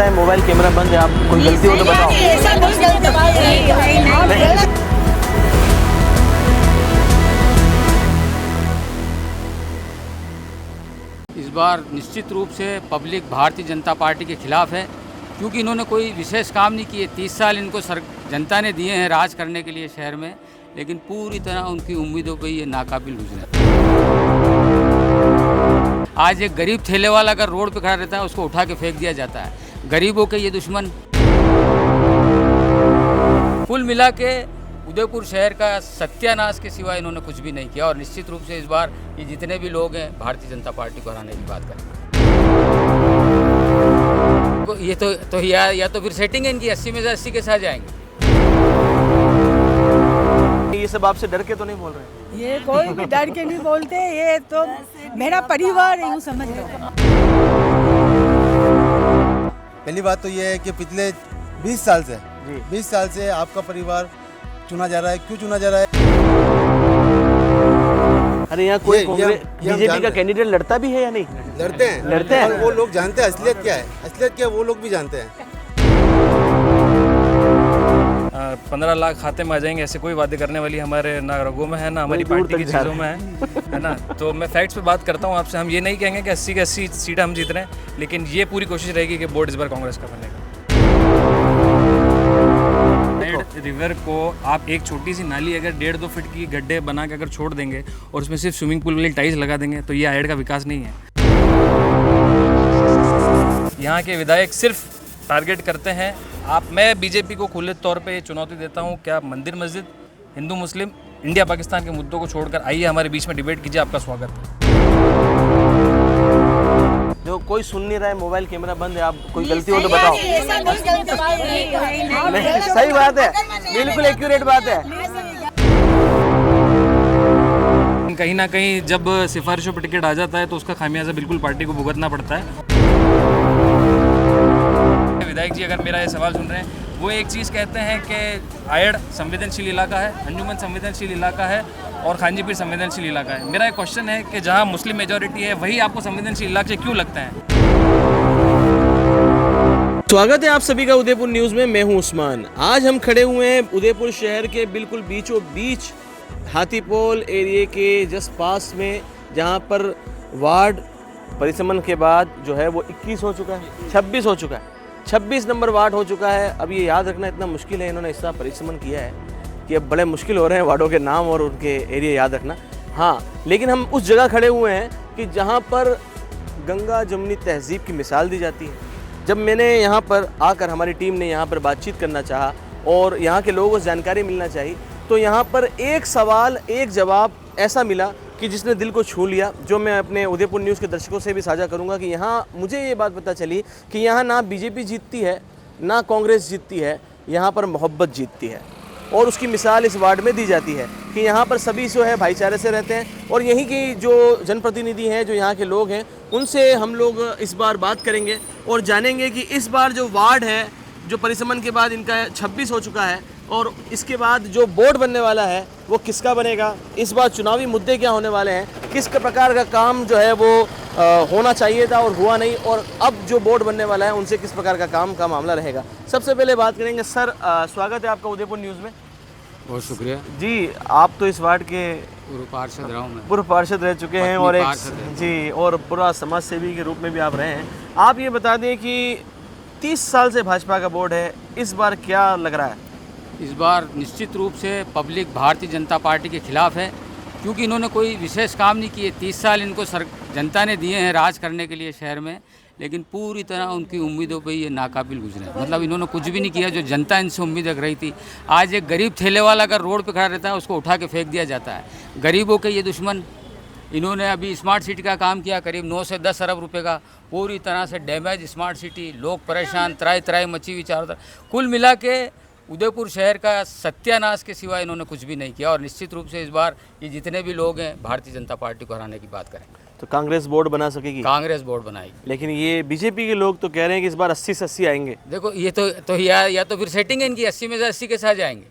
है, mobile camera बंद है, आप कोई गलती हो तो बताओ। इस बार निश्चित रूप से पब्लिक भारतीय जनता पार्टी के खिलाफ है, क्योंकि इन्होंने कोई विशेष काम नहीं किए। 30 साल इनको जनता ने दिए हैं राज करने के लिए शहर में, लेकिन पूरी तरह उनकी उम्मीदों पे ये नाकाबिल गुजरे। आज एक गरीब ठेले वाला अगर रोड पे खड़ा रहता है, उसको उठा के फेंक दिया जाता है। गरीबों के ये दुश्मन। कुल मिला के उदयपुर शहर का सत्यानाश के सिवा इन्होंने कुछ भी नहीं किया, और निश्चित रूप से इस बार ये जितने भी लोग हैं भारतीय जनता पार्टी को हराने की बात करेंगे। ये तो या तो फिर सेटिंग है इनकी, 80 में से 80 के साथ जाएंगे। ये सब आपसे डर के तो नहीं बोल रहे हैं? ये कोई भी डर के नहीं बोलते, ये तो मेरा परिवार है, यूँ समझ लो। पहली बात तो ये है कि पिछले 20 साल से आपका परिवार चुना जा रहा है। क्यों चुना जा रहा है? अरे यहाँ कोई बीजेपी का कैंडिडेट लड़ता भी है या नहीं? लड़ते हैं। और वो लोग जानते हैं असलियत क्या है। असलियत क्या है वो लोग भी जानते हैं। 15 लाख खाते में आ जाएंगे, ऐसे कोई वादे करने वाली हमारे ना रगों में है, ना हमारी पार्टी की चीज़ों में है ना। तो मैं फैक्ट्स पे बात करता हूँ आपसे। हम ये नहीं कहेंगे कि 80 की 80 सीटें हम जीत रहे हैं, लेकिन ये पूरी कोशिश रहेगी कि बोर्ड इस बार कांग्रेस का बनेगा। रिवर को आप एक छोटी सी नाली अगर 1.5-2 फीट की गड्ढे बना के अगर छोड़ देंगे और उसमें सिर्फ स्विमिंग पूल वाली टाइल्स लगा देंगे, तो ये आयड का विकास नहीं है। यहाँ के विधायक सिर्फ टारगेट करते हैं मैं बीजेपी को खुले तौर पे चुनौती देता हूँ, क्या मंदिर मस्जिद, हिंदू मुस्लिम, इंडिया पाकिस्तान के मुद्दों को छोड़कर आइए हमारे बीच में डिबेट कीजिए। आपका स्वागत है। जो कोई सुन नहीं रहा है, मोबाइल कैमरा बंद है, आप कोई गलती हो तो बताओ। सही बात है, बिल्कुल एक्यूरेट बात है। कहीं ना कहीं जब सिफारिशों पर टिकट आ जाता है तो उसका खामियाजा बिल्कुल पार्टी को भुगतना पड़ता है। विधायक जी अगर मेरा ये सवाल सुन रहे हैं, वो एक चीज़ कहते हैं कि आयड संवेदनशील इलाका है, अंजुमन संवेदनशील इलाका है और खांजीपीर संवेदनशील इलाका है। मेरा एक क्वेश्चन है कि जहां मुस्लिम मेजॉरिटी है वही आपको संवेदनशील इलाके क्यों लगते हैं? स्वागत है आप सभी का उदयपुर न्यूज़ में। मैं हूं उस्मान। आज हम खड़े हुए हैं उदयपुर शहर के बिल्कुल बीचों बीच हाथीपोल एरिया के जस्ट पास में, जहां पर वार्ड परिसमन के बाद जो है वो 21 हो चुका है, 26 हो चुका है, 26 नंबर वार्ड हो चुका है। अब ये याद रखना इतना मुश्किल है, इन्होंने इतना परिसमन किया है कि अब बड़े मुश्किल हो रहे हैं वार्डों के नाम और उनके एरिया याद रखना। हाँ, लेकिन हम उस जगह खड़े हुए हैं कि जहाँ पर गंगा जमुनी तहजीब की मिसाल दी जाती है। जब मैंने यहाँ पर आकर, हमारी टीम ने यहाँ पर बातचीत करना चाहा और यहाँ के लोगों को जानकारी मिलना चाहिए, तो यहाँ पर एक सवाल एक जवाब ऐसा मिला कि जिसने दिल को छू लिया, जो मैं अपने उदयपुर न्यूज़ के दर्शकों से भी साझा करूँगा कि यहाँ मुझे ये बात पता चली कि यहाँ ना बीजेपी जीतती है ना कांग्रेस जीतती है, यहाँ पर मोहब्बत जीतती है। और उसकी मिसाल इस वार्ड में दी जाती है कि यहाँ पर सभी जो है भाईचारे से रहते हैं। और यहीं की जो जनप्रतिनिधि हैं, जो यहाँ के लोग हैं, उनसे हम लोग इस बार बात करेंगे और जानेंगे कि इस बार जो वार्ड है, जो परिसमन के बाद इनका 26 हो चुका है, और इसके बाद जो बोर्ड बनने वाला है वो किसका बनेगा, इस बार चुनावी मुद्दे क्या होने वाले हैं, किस प्रकार का काम जो है वो होना चाहिए था और हुआ नहीं, और अब जो बोर्ड बनने वाला है उनसे किस प्रकार का काम का मामला रहेगा। सबसे पहले बात करेंगे। सर, स्वागत है आपका उदयपुर न्यूज़ में। बहुत शुक्रिया जी। आप तो इस वार्ड के पूर्व पार्षद रहा हूँ मैं। पूर्व पार्षद रह चुके हैं और एक जी और पूरा समाज सेवी के रूप में भी आप रहे हैं। आप ये बता दें कि 30 साल से भाजपा का बोर्ड है, इस बार क्या लग रहा है? इस बार निश्चित रूप से पब्लिक भारतीय जनता पार्टी के खिलाफ है, क्योंकि इन्होंने कोई विशेष काम नहीं किए। 30 साल इनको जनता ने दिए हैं राज करने के लिए शहर में, लेकिन पूरी तरह उनकी उम्मीदों पे ये नाकाबिल गुजरे। मतलब इन्होंने कुछ भी नहीं किया जो जनता इनसे उम्मीद रख रही थी। आज एक गरीब ठेले वाला अगर रोड पे खड़ा रहता है, उसको उठा के फेंक दिया जाता है। गरीबों के ये दुश्मन। इन्होंने अभी स्मार्ट सिटी का काम किया, करीब 9 से 10 अरब रुपए का, पूरी तरह से डैमेज स्मार्ट सिटी, लोग परेशान, त्राई मची हुई चारों तरफ। कुल मिला के उदयपुर शहर का सत्यानाश के सिवा इन्होंने कुछ भी नहीं किया, और निश्चित रूप से इस बार ये जितने भी लोग हैं भारतीय जनता पार्टी को हराने की बात करेंगे। तो कांग्रेस बोर्ड बना सकेगी? कांग्रेस बोर्ड बनाएगी। लेकिन ये बीजेपी के लोग तो कह रहे हैं कि इस बार 80 से 80 आएंगे। देखो, ये तो या तो फिर सेटिंग है इनकी, 80 में से 80 के साथ जाएंगे।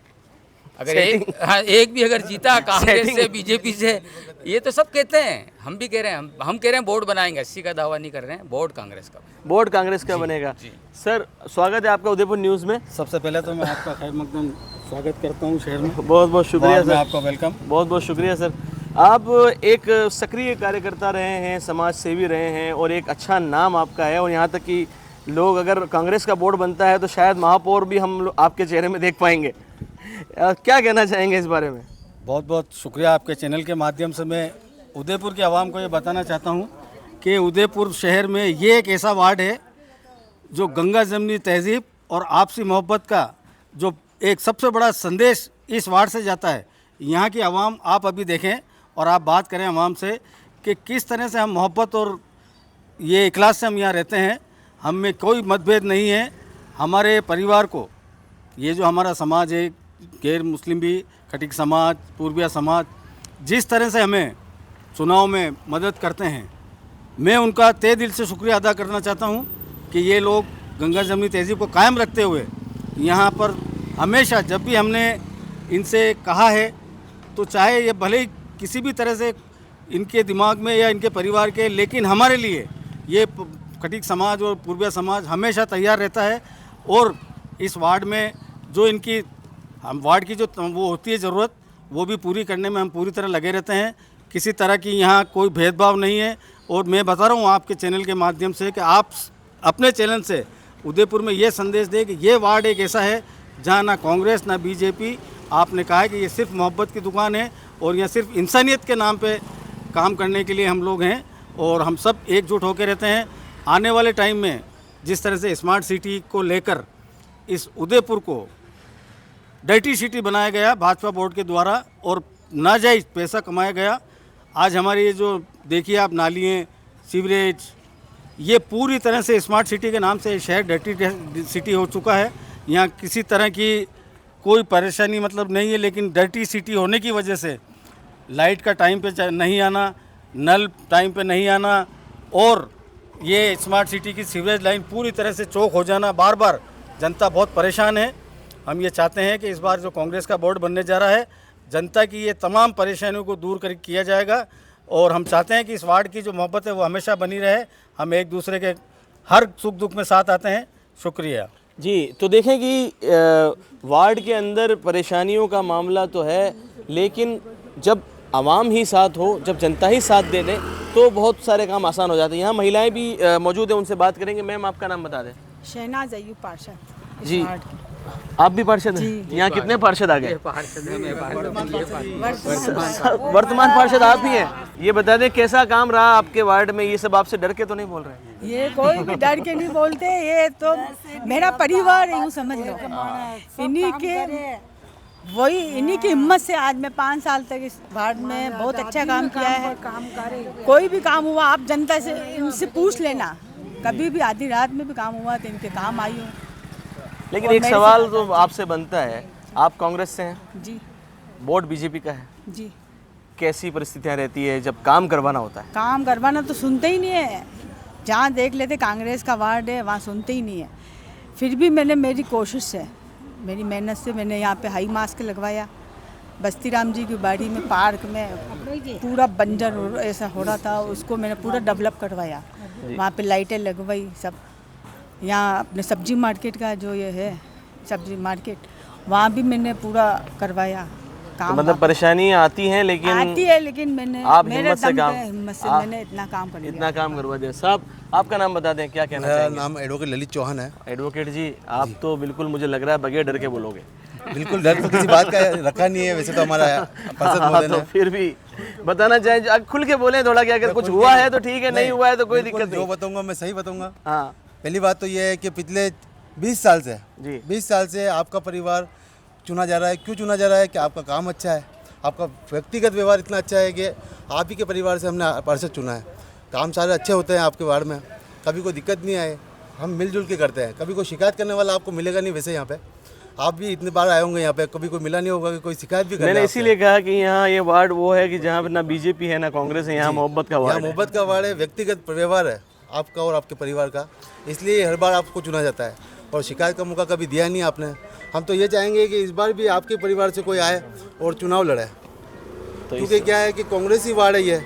अगर एक भी अगर जीता कांग्रेस से बीजेपी से, ये तो सब कहते हैं, हम भी कह रहे हैं, हम कह रहे हैं बोर्ड बनाएंगे, 80 का दावा नहीं कर रहे हैं, बोर्ड कांग्रेस का। बोर्ड कांग्रेस का बनेगा। सर स्वागत है आपका उदयपुर न्यूज़ में। सबसे पहले तो मैं आपका खैर मकदम स्वागत करता हूँ शहर में। बहुत बहुत शुक्रिया सर, आपका वेलकम। बहुत बहुत शुक्रिया सर। आप एक सक्रिय कार्यकर्ता रहे हैं, समाज सेवी रहे हैं और एक अच्छा नाम आपका है, और यहाँ तक कि लोग अगर कांग्रेस का बोर्ड बनता है तो शायद महापौर भी हम आपके चेहरे में देख पाएंगे। क्या कहना चाहेंगे इस बारे में? बहुत बहुत शुक्रिया। आपके चैनल के माध्यम से मैं उदयपुर के आवाम को ये बताना चाहता हूँ कि उदयपुर शहर में ये एक ऐसा वार्ड है जो गंगा जमनी तहजीब और आपसी मोहब्बत का जो एक सबसे बड़ा संदेश इस वार्ड से जाता है। यहाँ की आवाम आप अभी देखें और आप बात करें आवाम से कि किस तरह से हम मोहब्बत और ये इखलास से हम यहाँ रहते हैं। हम में कोई मतभेद नहीं है। हमारे परिवार को ये जो हमारा समाज है, गैर मुस्लिम भी, खटीक समाज, पूर्विया समाज, जिस तरह से हमें चुनाव में मदद करते हैं, मैं उनका तहे दिल से शुक्रिया अदा करना चाहता हूं कि ये लोग गंगा जमनी तहजीब को कायम रखते हुए यहाँ पर हमेशा जब भी हमने इनसे कहा है तो चाहे ये भले ही किसी भी तरह से इनके दिमाग में या इनके परिवार के, लेकिन हमारे लिए ये खटीक समाज और पूर्विया समाज हमेशा तैयार रहता है। और इस वार्ड में जो इनकी हम वार्ड की जो वो होती है ज़रूरत, वो भी पूरी करने में हम पूरी तरह लगे रहते हैं। किसी तरह की यहाँ कोई भेदभाव नहीं है। और मैं बता रहा हूँ आपके चैनल के माध्यम से कि आप अपने चैनल से उदयपुर में ये संदेश दें कि ये वार्ड एक ऐसा है जहाँ ना कांग्रेस ना बीजेपी, आपने कहा है कि ये सिर्फ मोहब्बत की दुकान है और यह सिर्फ इंसानियत के नाम पे काम करने के लिए हम लोग हैं और हम सब एकजुट होकर रहते हैं। आने वाले टाइम में जिस तरह से स्मार्ट सिटी को लेकर इस उदयपुर को डर्टी सिटी बनाया गया भाजपा बोर्ड के द्वारा और नाजायज़ पैसा कमाया गया, आज हमारी ये जो देखिए आप नालियाँ, सीवरेज, ये पूरी तरह से स्मार्ट सिटी के नाम से शहर डर्टी सिटी हो चुका है। यहाँ किसी तरह की कोई परेशानी मतलब नहीं है, लेकिन डर्टी सिटी होने की वजह से लाइट का टाइम पे नहीं आना, नल टाइम पे नहीं आना और ये स्मार्ट सिटी की सीवरेज लाइन पूरी तरह से चौक हो जाना, बार बार जनता बहुत परेशान है। हम ये चाहते हैं कि इस बार जो कांग्रेस का बोर्ड बनने जा रहा है, जनता की ये तमाम परेशानियों को दूर कर किया जाएगा और हम चाहते हैं कि इस वार्ड की जो मोहब्बत है वो हमेशा बनी रहे। हम एक दूसरे के हर सुख दुख में साथ आते हैं। शुक्रिया जी। तो देखें कि वार्ड के अंदर परेशानियों का मामला तो है, लेकिन जब आवाम ही साथ हो, जब जनता ही साथ दे दे तो बहुत सारे काम आसान हो जाते हैं। यहाँ महिलाएं भी मौजूद हैं, उनसे बात करेंगे। मैम आपका नाम बता दें। शहनाज अय्यूब पार्षद इस जी। वार्ड की। आप भी पार्षद हैं? यहाँ कितने पार्षद आ गए? वर्तमान पार्षद आप ही हैं। ये बता दें कैसा काम रहा आपके वार्ड में? ये सब आपसे डर के तो नहीं बोल रहे हैं? ये कोई भी डर के नहीं बोलते, ये तो मेरा परिवार है, यूँ समझ लो। इन्हीं की हिम्मत से आज मैं 5 साल तक इस वार्ड में बहुत अच्छा काम किया है। कोई भी काम हुआ आप जनता से इनसे पूछ लेना, कभी भी आधी रात में भी काम हुआ तो इनके काम आई हूँ। लेकिन एक सवाल तो आपसे बनता है, आप कांग्रेस से हैं जी, बोर्ड बीजेपी का है जी। कैसी परिस्थितियाँ रहती है जब काम करवाना होता है? काम करवाना तो सुनते ही नहीं है। जहाँ देख लेते कांग्रेस का वार्ड है वहाँ सुनते ही नहीं है। फिर भी मैंने मेरी कोशिश से, मेरी मेहनत से मैंने यहाँ पे हाई मास्क लगवाया। बस्ती राम जी की बाड़ी में पार्क में पूरा बंजर ऐसा हो रहा था, उसको मैंने पूरा डेवलप करवाया। वहाँ पे लाइटें लगवाई सब। यहाँ अपने सब्जी मार्केट का जो ये है सब्जी मार्केट, वहाँ भी मैंने पूरा करवाया काम। तो मतलब परेशानियाँ आती हैं लेकिन मैंने आप मेरे हिम्मत से मैंने इतना काम कर लिया। इतना काम करवा दिया। साहब आपका नाम बता दें, क्या कहना मेरा चाहेंगे? नाम एडवोकेट ललित चौहान है। एडवोकेट जी, आप तो बिल्कुल मुझे लग रहा है बगैर डर के बोलोगे। बिल्कुल डर तो किसी बात का रखा नहीं है, वैसे तो हमारा पार्षद महोदय तो ने फिर भी बताना चाहें, खुल के बोले थोड़ा कि अगर कुछ हुआ है तो ठीक है, नहीं हुआ है तो कोई बिल्कुल दिक्कत जो नहीं। बताऊंगा मैं सही बताऊंगा। हाँ पहली बात तो ये है कि पिछले 20 साल से जी 20 साल से आपका परिवार चुना जा रहा है। क्यों चुना जा रहा है? कि आपका काम अच्छा है, आपका व्यक्तिगत व्यवहार इतना अच्छा है कि आप ही के परिवार से हमने पार्षद चुना है। काम सारे अच्छे होते हैं आपके वार्ड में, कभी कोई दिक्कत नहीं आए, हम मिलजुल के करते हैं। कभी कोई शिकायत करने वाला आपको मिलेगा नहीं। वैसे यहाँ पे आप भी इतने बार आए होंगे, यहाँ पे कभी कोई मिला नहीं होगा कि कोई शिकायत भी करे। मैंने इसीलिए कहा कि यहाँ ये वार्ड वो है कि जहाँ पे ना बीजेपी है ना कांग्रेस है, यहाँ मोहब्बत का वार्ड यहाँ मोहब्बत का वार्ड है, व्यक्तिगत व्यवहार है आपका और आपके परिवार का, इसलिए हर बार आपको चुना जाता है और शिकायत का मौका कभी दिया नहीं आपने। हम तो ये चाहेंगे कि इस बार भी आपके परिवार से कोई आए और चुनाव लड़े। क्योंकि क्या है कि कांग्रेस ही वार्ड है ये,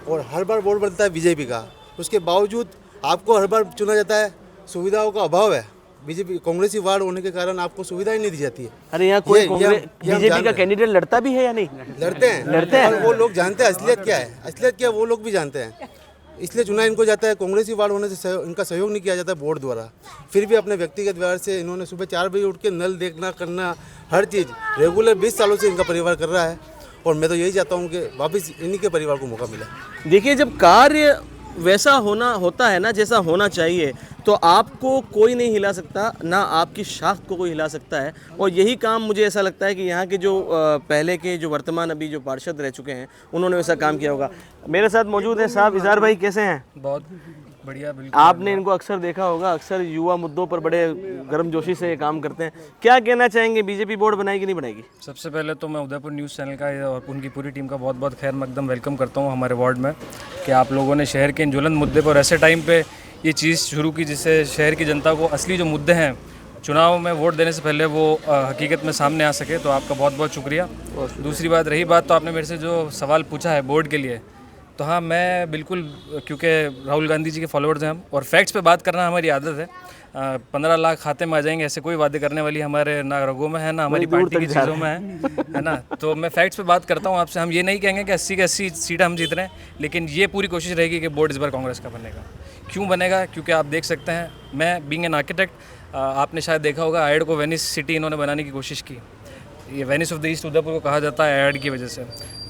और हर बार वोट बनता है बीजेपी का, उसके बावजूद आपको हर बार चुना जाता है। सुविधाओं का अभाव है, बीजेपी कांग्रेसी वार्ड होने के कारण आपको सुविधा ही नहीं दी जाती है। अरे यहाँ कोई बीजेपी का कैंडिडेट लड़ता भी है या नहीं? लड़ते हैं और वो लोग जानते हैं असलियत क्या है, असलियत क्या है वो लोग भी जानते हैं, इसलिए चुना इनको जाता है। कांग्रेसी वार्ड होने से इनका सहयोग नहीं किया जाता बोर्ड द्वारा, फिर भी अपने व्यक्तिगत व्यवहार से इन्होंने सुबह 4 बजे उठ के नल देखना करना हर चीज़ रेगुलर 20 सालों से इनका परिवार कर रहा है, और मैं तो यही चाहता हूँ कि वापस इन्हीं के परिवार को मौका मिले। देखिए, जब कार्य वैसा होता है ना जैसा होना चाहिए, तो आपको कोई नहीं हिला सकता, ना आपकी शाख को कोई हिला सकता है। और यही काम मुझे ऐसा लगता है कि यहाँ के जो पहले के जो वर्तमान अभी जो पार्षद रह चुके हैं उन्होंने वैसा काम किया होगा। मेरे साथ मौजूद हैं साहब इज़हार भाई, कैसे हैं? बहुत बढ़िया, बिल्कुल। आपने इनको अक्सर देखा होगा, अक्सर युवा मुद्दों पर बड़े गर्मजोशी से ये काम करते हैं। क्या कहना चाहेंगे, बीजेपी बोर्ड बनाएगी नहीं बनाएगी? सबसे पहले तो मैं उदयपुर न्यूज़ चैनल का और उनकी पूरी टीम का बहुत बहुत खैर मकदम वेलकम करता हूँ हमारे वार्ड में, कि आप लोगों ने शहर के इन ज्वलंत मुद्दे पर ऐसे टाइम पे ये चीज़ शुरू की जिससे शहर की जनता को असली जो मुद्दे हैं चुनाव में वोट देने से पहले वो हकीकत में सामने आ सके, तो आपका बहुत बहुत शुक्रिया। दूसरी बात रही बात, तो आपने मेरे से जो सवाल पूछा है बोर्ड के लिए, तो हाँ मैं बिल्कुल, क्योंकि राहुल गांधी जी के फॉलोअर्स हैं हम, और फैक्ट्स पे बात करना हमारी आदत है। 15 लाख खाते में आ जाएंगे ऐसे कोई वादे करने वाली हमारे ना रगों में है ना हमारी पार्टी की चीज़ों में है ना। तो मैं फैक्ट्स पे बात करता हूँ आपसे। हम ये नहीं कहेंगे कि 80 की 80 सीटें हम जीत रहे हैं, लेकिन ये पूरी कोशिश रहेगी कि बोर्ड इस बार कांग्रेस का बनेगा। क्यों बनेगा? क्योंकि आप देख सकते हैं, मैं बीइंग एन आर्किटेक्ट, आपने शायद देखा होगा आयड को वेनिस सिटी इन्होंने बनाने की कोशिश की। ये Venice of the east Udaipur को कहा जाता है आयड की वजह से।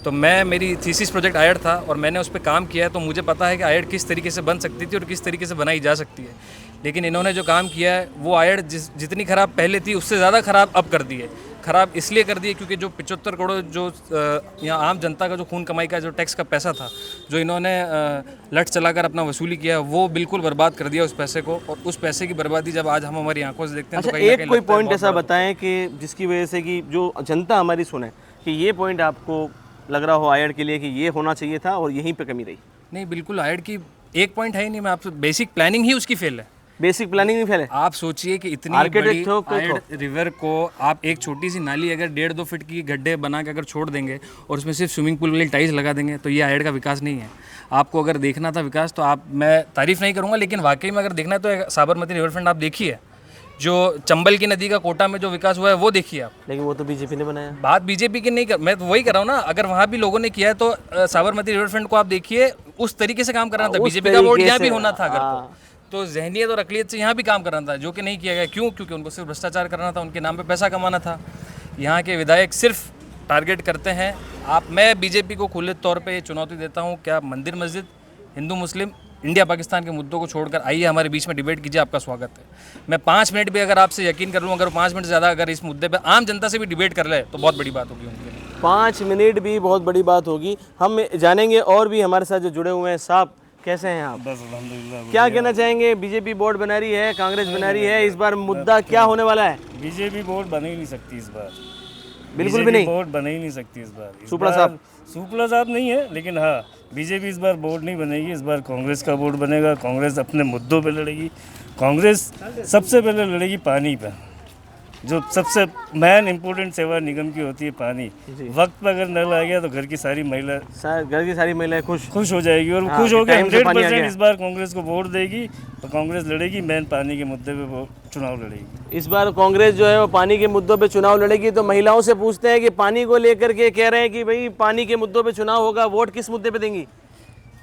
तो मेरी थीसिस प्रोजेक्ट आयड था और मैंने उस पर काम किया है, तो मुझे पता है कि आयड किस तरीके से बन सकती थी और किस तरीके से बनाई जा सकती है। लेकिन इन्होंने जो काम किया है वो आयड जितनी ख़राब पहले थी उससे ज़्यादा ख़राब अब कर दी है। ख़राब इसलिए कर दी है क्योंकि जो 75 करोड़ जो यहाँ आम जनता का जो खून कमाई का जो टैक्स का पैसा था, जो इन्होंने लट चलाकर अपना वसूली किया, वो बिल्कुल बर्बाद कर दिया उस पैसे को। और उस पैसे की बर्बादी जब आज हम हमारी आंखों से देखते हैं, अच्छा, तो कहीं ना कहीं एक कोई लगता है पॉइंट बहुत ऐसा बड़ा। बताएं कि जिसकी वजह से कि जो जनता हमारी सुने कि ये पॉइंट आपको लग रहा हो आयड के लिए कि ये होना चाहिए था और यहीं पे कमी रही। नहीं, बिल्कुल आयड की एक पॉइंट है ही नहीं। मैं आपसे, बेसिक प्लानिंग ही उसकी फेल है। बेसिक प्लानिंग नहीं फैले। आप सोचिए कि इतनी आर्किटेक्ट हो बड़ी आयड रिवर को आप एक छोटी सी नाली अगर 1.5-2 फीट की गड्ढे बना के अगर छोड़ देंगे और उसमें सिर्फ स्विमिंग पूल वाली टाइल्स लगा देंगे, तो ये आयड का विकास नहीं है। आपको अगर देखना था विकास, तो मैं तारीफ नहीं करूँगा, लेकिन वाकई में अगर देखना है तो साबरमती रिवर फ्रंट आप देखिए, जो चंबल की नदी का कोटा में जो विकास हुआ है वो देखिए आप। लेकिन वो तो बीजेपी ने बनाया। बात बीजेपी की नहीं कर, मैं तो वही कर रहा हूँ ना। अगर वहाँ भी लोगों ने किया है तो साबरमती रिवर फ्रंट को आप देखिए, उस तरीके से काम करना था। बीजेपी का वोट यहाँ भी होना था अगर तो जहनियत और अकलियत से यहाँ भी काम करना था, जो कि नहीं किया गया। क्यों? क्योंकि उनको सिर्फ भ्रष्टाचार करना था, उनके नाम पे पैसा कमाना था। यहाँ के विधायक सिर्फ टारगेट करते हैं मैं बीजेपी को खुले तौर पे चुनौती देता हूँ, क्या मंदिर मस्जिद, हिंदू मुस्लिम, इंडिया पाकिस्तान के मुद्दों को छोड़कर आइए हमारे बीच में डिबेट कीजिए, आपका स्वागत है। मैं 5 मिनट भी अगर आपसे यकीन कर लूँ, अगर 5 मिनट से ज़्यादा अगर इस मुद्दे पे आम जनता से भी डिबेट कर ले तो बहुत बड़ी बात होगी उनके लिए। 5 मिनट भी बहुत बड़ी बात होगी। हम जानेंगे और भी हमारे साथ जो जुड़े हुए हैं। साहब कैसे हैं आप? बस अल्हम्दुलिल्लाह। क्या कहना चाहेंगे, बीजेपी बोर्ड बना रही है, कांग्रेस बना रही है, इस बार मुद्दा क्या होने वाला है? बीजेपी बोर्ड बन ही नहीं सकती इस बार, बिल्कुल भी नहीं। बोर्ड बन ही नहीं सकती इस बार। सुपड़ा साहब, सुपड़ा साहब नहीं है, लेकिन हाँ बीजेपी इस बार बोर्ड नहीं बनेगी। इस बार कांग्रेस का बोर्ड बनेगा। कांग्रेस अपने मुद्दों पे लड़ेगी। कांग्रेस सबसे पहले लड़ेगी पानी पे, जो सबसे मेन इम्पोर्टेंट सेवा निगम की होती है पानी। वक्त पर अगर नल आ गया तो घर की सारी महिलाएं खुश हो जाएगी, और खुश हो गए 100% इस बार कांग्रेस को वोट देगी। तो कांग्रेस लड़ेगी, मेन पानी के मुद्दे पे वो चुनाव लड़ेगी। इस बार कांग्रेस जो है वो पानी के मुद्दों पे चुनाव लड़ेगी। तो महिलाओं से पूछते हैं कि पानी को लेकर के कह रहे हैं कि भाई पानी के मुद्दों पे चुनाव होगा, वोट किस मुद्दे पे देंगी?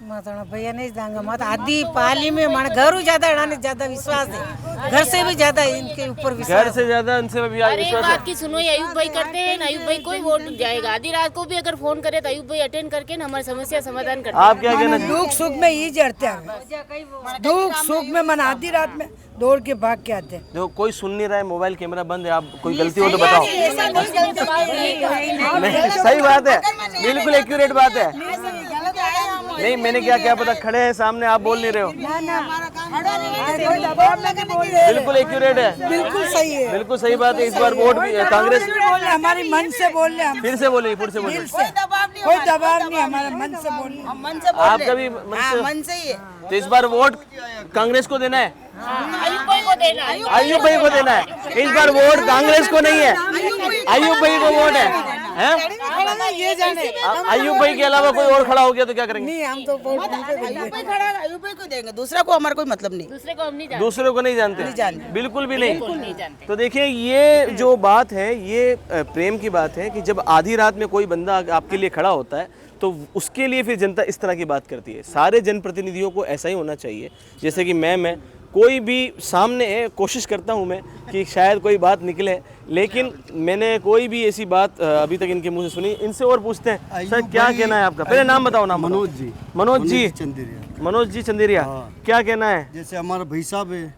भैया नहीं जाऊंगा मत आदि पाली में मन घर ज्यादा विश्वास है, घर से भी ज्यादा इनके ऊपर विश्वास, घर से ज्यादा इनसे भी विश्वास है। बात की सुनो, अयूब भाई करते हैं, अयूब भाई कोई वोट जाएगा। आधी रात को भी अगर फोन करे तो अयूब भाई अटेंड करके ना हमारी समस्या समाधान करते हैं। आप क्या कहना? दुख सुख में ही जड़ते हैं, दुख सुख में मन आधी रात में दौड़ के भाग के आते हैं। देखो कोई सुन नहीं रहा है, मोबाइल कैमरा बंद है, आप कोई गलती हो तो बताओ। सही बात है, बिल्कुल एक्यूरेट बात है। नहीं, मैंने क्या पता, खड़े हैं सामने, आप बोल नहीं रहे हो। बिल्कुल एक्यूरेट है, बिल्कुल सही है, बिल्कुल सही बात है। इस बार वोट भी कांग्रेस हमारी मन से बोल रहे हैं, फिर से बोलिए। कोई दबाव नहीं, हमारे मन से बोल रहे। आपका भी मन से ही है। तो इस बार वोट कांग्रेस को देना है, अयूब भाई को देना है, अयूब भाई को देना है। इस बार वोट कांग्रेस को नहीं है, अयूब भाई को वोट है। हैं? ये जाने अयूब भाई के अलावा कोई और खड़ा हो गया तो क्या करेंगे? नहीं, हम तो वोट अयूब भाई को देंगे, दूसरा को हमारा कोई मतलब नहीं। दूसरे को हम नहीं जानते। दूसरे को नहीं जानते, बिल्कुल भी नहीं। तो देखिए ये जो बात है ये प्रेम की बात है कि जब आधी रात में कोई बंदा आपके लिए खड़ा होता है तो उसके लिए फिर जनता इस तरह की बात करती है। सारे जनप्रतिनिधियों को ऐसा ही होना चाहिए। जैसे कि मैं कोई भी सामने है, कोशिश करता हूं मैं कि शायद कोई बात निकले, लेकिन मैंने कोई भी ऐसी बात अभी तक इनके मुंह से सुनी। इनसे और पूछते हैं, सर क्या कहना है आपका? पहले नाम बताओ। नाम मनोज जी। मनोज जी चंदेरिया। मनोज जी चंदेरिया, क्या कहना है? जैसे हमारा भाई साहब है,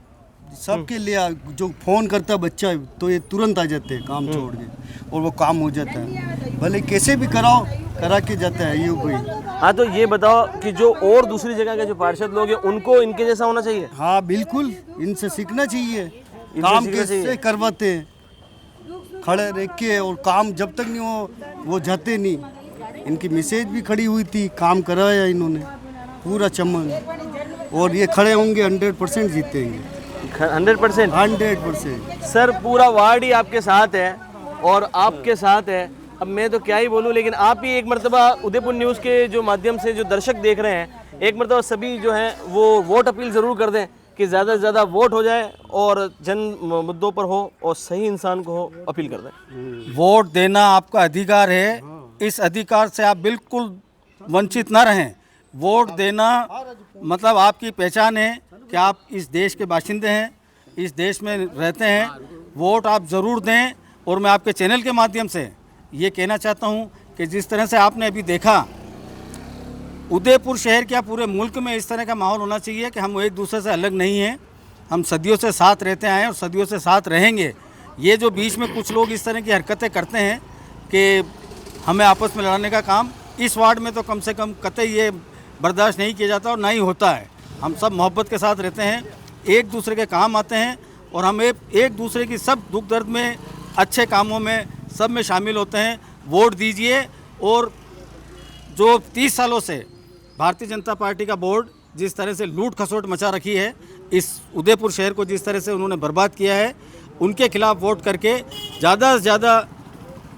सबके लिए जो फ़ोन करता है बच्चा तो ये तुरंत आ जाते हैं काम छोड़ के, और वो काम हो जाता है, भले कैसे भी कराओ करा के जाता है ये भाई। हाँ, तो ये बताओ कि जो और दूसरी जगह के जो पार्षद लोग हैं उनको इनके जैसा होना चाहिए? हाँ बिल्कुल, इनसे सीखना चाहिए। काम कैसे करवाते हैं, खड़े रह के, और काम जब तक नहीं वो जाते नहीं। इनकी मैसेज भी खड़ी हुई थी, काम कराया इन्होंने पूरा चमन, और ये खड़े होंगे 100% जीतेंगे। 100%? 100%। सर पूरा वार्ड ही आपके साथ है और आपके साथ है। अब मैं तो क्या ही बोलूं, लेकिन आप ही एक मरतबा उदयपुर न्यूज़ के जो माध्यम से जो दर्शक देख रहे हैं, एक मरतबा सभी जो हैं वो वोट अपील ज़रूर कर दें कि ज़्यादा से ज़्यादा वोट हो जाए और जन मुद्दों पर हो और सही इंसान को हो, अपील कर दें। वोट देना आपका अधिकार है, इस अधिकार से आप बिल्कुल वंचित न रहें। वोट देना मतलब आपकी पहचान है कि आप इस देश के बाशिंदे हैं, इस देश में रहते हैं। वोट आप ज़रूर दें। और मैं आपके चैनल के माध्यम से ये कहना चाहता हूँ कि जिस तरह से आपने अभी देखा, उदयपुर शहर क्या पूरे मुल्क में इस तरह का माहौल होना चाहिए कि हम एक दूसरे से अलग नहीं हैं, हम सदियों से साथ रहते आए हैं और सदियों से साथ रहेंगे। ये जो बीच में कुछ लोग इस तरह की हरकतें करते हैं कि हमें आपस में लड़ाने का काम, इस वार्ड में तो कम से कम कतई ये बर्दाश्त नहीं किया जाता और ना ही होता है। हम सब मोहब्बत के साथ रहते हैं, एक दूसरे के काम आते हैं, और हम एक दूसरे की सब दुख दर्द में, अच्छे कामों में, सब में शामिल होते हैं। वोट दीजिए। और जो 30 सालों से भारतीय जनता पार्टी का बोर्ड जिस तरह से लूट खसोट मचा रखी है, इस उदयपुर शहर को जिस तरह से उन्होंने बर्बाद किया है, उनके खिलाफ वोट करके ज़्यादा से ज़्यादा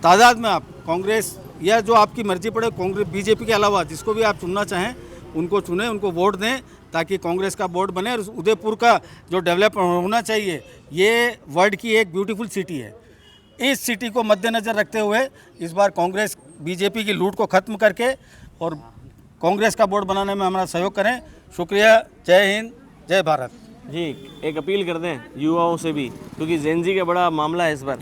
तादाद में आप कांग्रेस या जो आपकी मर्जी पड़े, कांग्रेस बीजेपी के अलावा जिसको भी आप चुनना चाहें उनको चुनें, उनको वोट दें, ताकि कांग्रेस का बोर्ड बने और उदयपुर का जो डेवलप होना चाहिए। ये वर्ल्ड की एक ब्यूटीफुल सिटी है। इस सिटी को मद्देनज़र रखते हुए इस बार कांग्रेस बीजेपी की लूट को ख़त्म करके और कांग्रेस का बोर्ड बनाने में हमारा सहयोग करें। शुक्रिया। जय हिंद, जय भारत। जी, एक अपील कर दें युवाओं से भी, क्योंकि जेनजी का बड़ा मामला है इस बार।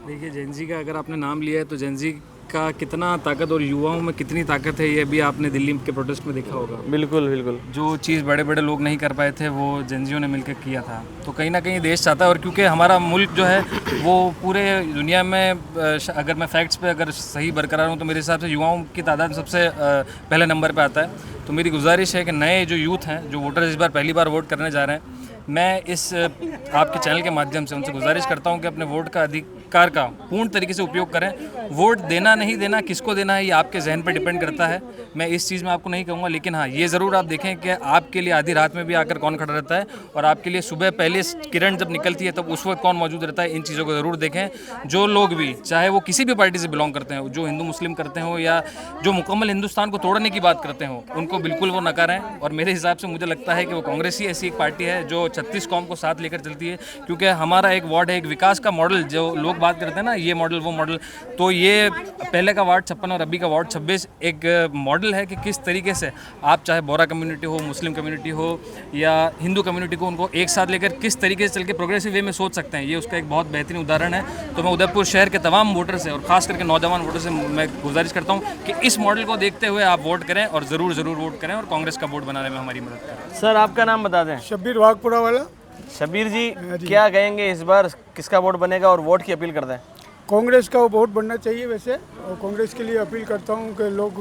देखिए, जेनजी का अगर आपने नाम लिया है तो जेनजी का कितना ताकत और युवाओं में कितनी ताकत है, ये भी आपने दिल्ली के प्रोटेस्ट में देखा होगा। बिल्कुल बिल्कुल। जो चीज़ बड़े बड़े लोग नहीं कर पाए थे वो जेनजियों ने मिलकर किया था। तो कहीं ना कहीं देश चाहता है, और क्योंकि हमारा मुल्क जो है वो पूरे दुनिया में, अगर मैं फैक्ट्स पे अगर सही बरकरार हूँ तो मेरे हिसाब से युवाओं की तादाद सबसे पहले नंबर पे आता है। तो मेरी गुजारिश है कि नए जो यूथ हैं, जो वोटर्स इस बार पहली बार वोट करने जा रहे हैं, मैं इस आपके चैनल के माध्यम से उनसे गुजारिश करता हूं कि अपने वोट का अधिकार का पूर्ण तरीके से उपयोग करें। वोट देना नहीं देना, किसको देना है, ये आपके जहन पर डिपेंड करता है। मैं इस चीज़ में आपको नहीं कहूँगा, लेकिन हाँ ये ज़रूर आप देखें कि आपके लिए आधी रात में भी आकर कौन खड़ा रहता है, और आपके लिए सुबह पहले किरण जब निकलती है तब उस वक्त कौन मौजूद रहता है। इन चीज़ों को ज़रूर देखें। जो लोग भी, चाहे वो किसी भी पार्टी से बिलोंग करते हैं, जो हिंदू मुस्लिम करते हो या जो मुकम्मल हिंदुस्तान को तोड़ने की बात करते हो, उनको बिल्कुल वो नकारें। और मेरे हिसाब से मुझे लगता है कि वो कांग्रेस ही ऐसी एक पार्टी है जो 36 कौम को साथ लेकर चलती है, क्योंकि हमारा एक वार्ड है, एक विकास का मॉडल जो लोग बात करते हैं ना, ये मॉडल वो मॉडल, तो ये पहले का वार्ड 56 और अभी का वार्ड 26 एक मॉडल है कि किस तरीके से आप चाहे बोरा कम्युनिटी हो, मुस्लिम कम्युनिटी हो या हिंदू कम्युनिटी को, उनको एक साथ लेकर किस तरीके से चल के प्रोग्रेसिव वे में सोच सकते हैं। ये उसका एक बहुत बेहतरीन उदाहरण है। तो मैं उदयपुर शहर के तमाम वोटर से और ख़ास करके नौजवान वोटर से मैं गुजारिश करता हूँ कि इस मॉडल को देखते हुए आप वोट करें और ज़रूर वोट करें और कांग्रेस का बोर्ड बनाने में हमारी मदद करें। सर आपका नाम बता दें। शब्बीर वाघपुरा वाला। शब्बीर जी, क्या कहेंगे इस बार किसका वोट बनेगा और वोट की अपील करते हैं? कांग्रेस का वोट बनना चाहिए वैसे, और कांग्रेस के लिए अपील करता हूँ कि लोग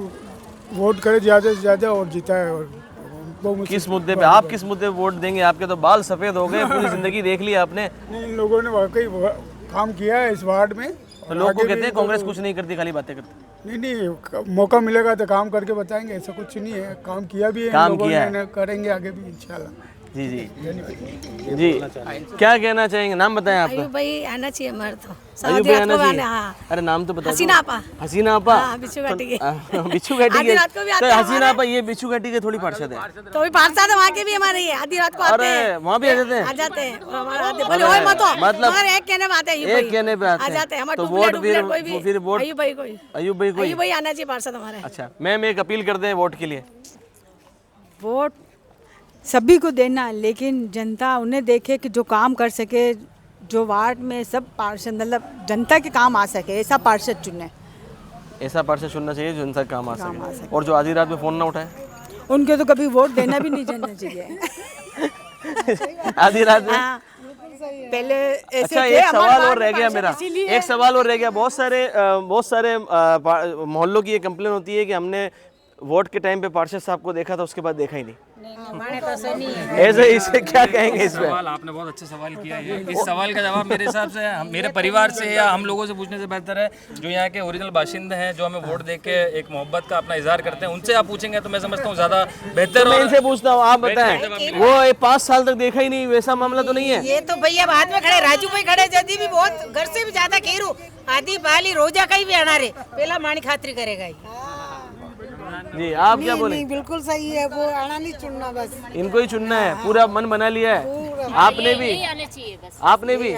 वोट करें ज़्यादा से ज़्यादा और जिताए। और किस मुद्दे पे आप किस मुद्दे पे वोट देंगे? आपके तो बाल सफ़ेद हो गए, पूरी ज़िंदगी देख लिया आपने। इन लोगों ने वाकई काम किया है इस वार्ड में। तो लोग को कहते हैं कांग्रेस कुछ नहीं करती, खाली बातें करती। नहीं, मौका मिलेगा तो काम करके बताएंगे, ऐसा कुछ नहीं है। काम किया भी है, काम किया है, करेंगे आगे भी इंशाल्लाह। जी जी जी, क्या कहना चाहेंगे? नाम बताएं आपका। अयूब भाई आना चाहिए हमारे तो अयूब भाई आना चाहिए। हाँ। अरे नाम तो बता दो। हसीना आपा। हसीना आपा। हाँ, बिच्छू घाटी के। बिच्छू घाटी आधी के रात को भी आते तो हैं हसीना आपा ये बिच्छू घाटी के थोड़ी पार्षद है। तो भी पार्षद है वहाँ के भी हमारे, ये आधी रात को आते हैं। अरे वहाँ भी आ जाते हैं। आ जाते हैं हमारा आते, बोले ओए मत हो, मतलब मगर एक कहने में आते हैं, एक कहने पे आते आ हैं। जाते हैं हमारे तो डुप्लेट वोट कोई भी, फिर वोट अयूब भाई कोई, अयूब भाई कोई। अयूब भाई आना चाहिए पार्षद हमारे। अच्छा मैम एक अपील करते हैं वोट के लिए। वोट सभी को देना, लेकिन जनता उन्हें देखे कि जो काम कर सके, जो वार्ड में सब पार्षद मतलब जनता के काम आ सके, ऐसा पार्षद चुने। ऐसा पार्षद चुनना चाहिए जो जनता का काम आ सके और जो आधी रात में फ़ोन ना उठाए। उनके तो कभी वोट देना भी नहीं जाना चाहिए। आधी रात में। हाँ, पहले ऐसे अच्छा थे, एक हमारे सवाल वार्ड और रह में गया पार्षद मेरा, इसीलिए एक सवाल और रह गया। बहुत सारे मोहल्लों की ये कंप्लेन होती है कि हमने वोट के टाइम पे पार्षद साहब को देखा था, उसके बाद देखा ही नहीं। ऐसे इसे क्या कहेंगे इस पे? सवाल आपने बहुत अच्छा सवाल किया है। इस सवाल का जवाब मेरे हिसाब से मेरे परिवार से या हम लोगों से पूछने से बेहतर है जो यहाँ के ओरिजिनल बाशिंदे हैं, जो हमें वोट दे के एक मोहब्बत का अपना इजहार करते हैं, उनसे आप पूछेंगे तो मैं समझता हूँ ज़्यादा बेहतर। मैं इनसे पूछता हूँ, आप बताएं, वो 5 साल तक देखा ही नहीं, वैसा मामला तो नहीं है? ये तो भैया बाद में खड़े, राजू भाई खड़े, जदी भी बहुत घर से भी ज्यादा खेरू आधी पाली रोजा कहीं भी आना रे, पहला मानी खातरी करेगा ही। जी आप क्या बोले? बिल्कुल सही है, वो आना नहीं चुनना, बस इनको ही चुनना है, पूरा मन बना लिया है। आपने भी? आना चाहिए बस। आपने भी?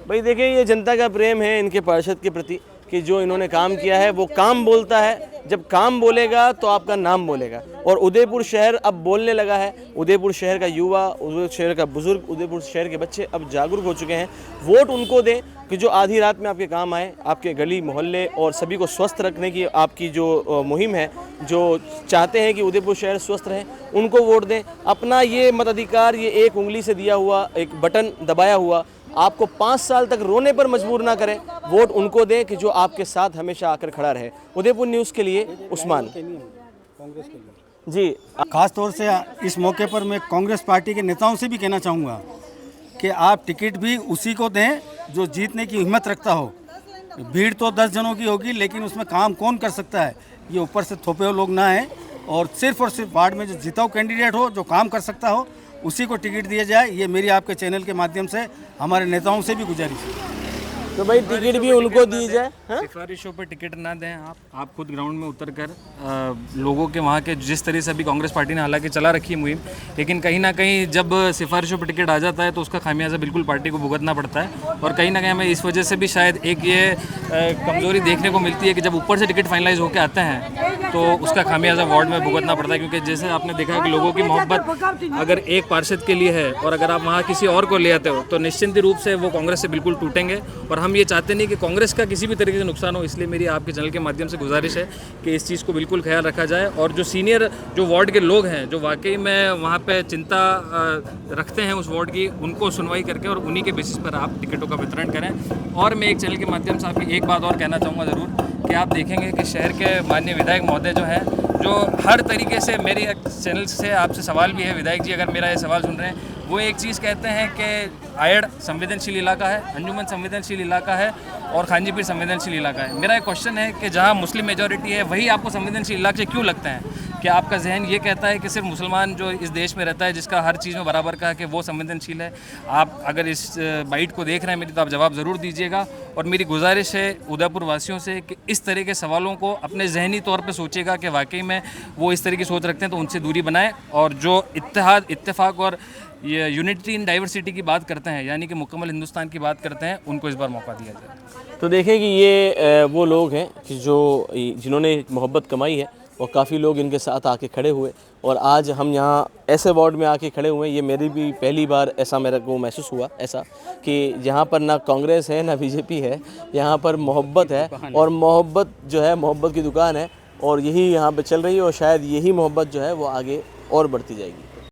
भाई देखिए ये जनता का प्रेम है इनके पार्षद के प्रति कि जो इन्होंने काम किया है वो काम बोलता है। जब काम बोलेगा तो आपका नाम बोलेगा। और उदयपुर शहर अब बोलने लगा है। उदयपुर शहर का युवा, उदयपुर शहर का बुजुर्ग, उदयपुर शहर के बच्चे अब जागरूक हो चुके हैं। वोट उनको दें कि जो आधी रात में आपके काम आए, आपके गली मोहल्ले और सभी को स्वस्थ रखने की आपकी जो मुहिम है, जो चाहते हैं कि उदयपुर शहर स्वस्थ रहे, उनको वोट दें। अपना ये मताधिकार, ये एक उंगली से दिया हुआ एक बटन दबाया हुआ आपको 5 साल तक रोने पर मजबूर ना करें। वोट उनको दें कि जो आपके साथ हमेशा आकर खड़ा रहे। उदयपुर न्यूज़ के लिए उस्मान जी। खास तौर से इस मौके पर मैं कांग्रेस पार्टी के नेताओं से भी कहना चाहूँगा कि आप टिकट भी उसी को दें जो जीतने की हिम्मत रखता हो। भीड़ तो 10 जनों की होगी, लेकिन उसमें काम कौन कर सकता है, ये ऊपर से थोपे हुए लोग ना हैं। और सिर्फ वार्ड में जो जीता हुआ कैंडिडेट हो, जो काम कर सकता हो, उसी को टिकट दिया जाए। ये मेरी आपके चैनल के माध्यम से हमारे नेताओं से भी गुजारिश है। तो भाई टिकट भी उनको दी जाए। सिफारिशों पर टिकट ना दें आप खुद ग्राउंड में उतर कर लोगों के वहाँ के जिस तरह से अभी कांग्रेस पार्टी ने हालांकि चला रखी है मुहिम, लेकिन कहीं ना कहीं जब सिफारिशों पर टिकट आ जाता है तो उसका खामियाजा बिल्कुल पार्टी को भुगतना पड़ता है। और कहीं ना कहीं हमें इस वजह से भी शायद एक ये कमज़ोरी देखने को मिलती है कि जब ऊपर से टिकट फाइनलाइज होकर आते हैं तो उसका खामियाजा वार्ड में भुगतना पड़ता है। क्योंकि जैसे आपने देखा है कि लोगों की मोहब्बत अगर एक पार्षद के लिए है और अगर आप वहाँ किसी और को ले आते हो तो निश्चित रूप से वो कांग्रेस से बिल्कुल टूटेंगे। और हम ये चाहते नहीं कि कांग्रेस का किसी भी तरीके से नुकसान हो, इसलिए मेरी आपके चैनल के माध्यम से गुजारिश है कि इस चीज़ को बिल्कुल ख्याल रखा जाए। और जो सीनियर जो वार्ड के लोग हैं, जो वाकई में वहाँ पे चिंता रखते हैं उस वार्ड की, उनको सुनवाई करके और उन्हीं के बेसिस पर आप टिकटों का वितरण करें। और मैं एक चैनल के माध्यम से आपकी एक बात और कहना चाहूँगा ज़रूर कि आप देखेंगे कि शहर के माननीय विधायक महोदय जो हैं, जो हर तरीके से मेरी चैनल से आपसे सवाल भी है, विधायक जी अगर मेरा ये सवाल सुन रहे हैं, वो एक चीज़ कहते हैं कि आयड संवेदनशील इलाका है, अंजुमन संवेदनशील इलाका है और खांजीपीर संवेदनशील इलाका है। मेरा एक क्वेश्चन है कि जहाँ मुस्लिम मेजॉरिटी है वही आपको संवेदनशील इलाके क्यों लगते हैं? क्या आपका जहन ये कहता है कि सिर्फ मुसलमान जो इस देश में रहता है, जिसका हर चीज़ में बराबर का है, कि वो संवेदनशील है? आप अगर इस बाइट को देख रहे हैं मेरी, तो आप जवाब ज़रूर दीजिएगा। और मेरी गुजारिश है उदयपुर वासियों से कि इस तरह के सवालों को अपने जहनी तौर पर सोचेगा कि वाकई में वो इस तरह की सोच रखते हैं तो उनसे दूरी बनाएं। और जो इत्तेहाद, इत्तेफाक और ये यूनिटी इन डाइवर्सिटी की बात करते हैं, यानी कि मुकम्मल हिंदुस्तान की बात करते हैं, उनको इस बार मौका दिया जाए। तो देखें कि ये वो लोग हैं कि जिन्होंने मोहब्बत कमाई है और काफ़ी लोग इनके साथ आके खड़े हुए। और आज हम यहाँ ऐसे वार्ड में आके खड़े हुए हैं, ये मेरी भी पहली बार ऐसा मेरे को महसूस हुआ ऐसा कि जहाँ पर ना कांग्रेस है ना बीजेपी है, यहाँ पर मोहब्बत है। और मोहब्बत जो है, मोहब्बत की दुकान है और यही यहाँ पे चल रही है। और शायद यही मोहब्बत जो है वो आगे और बढ़ती जाएगी।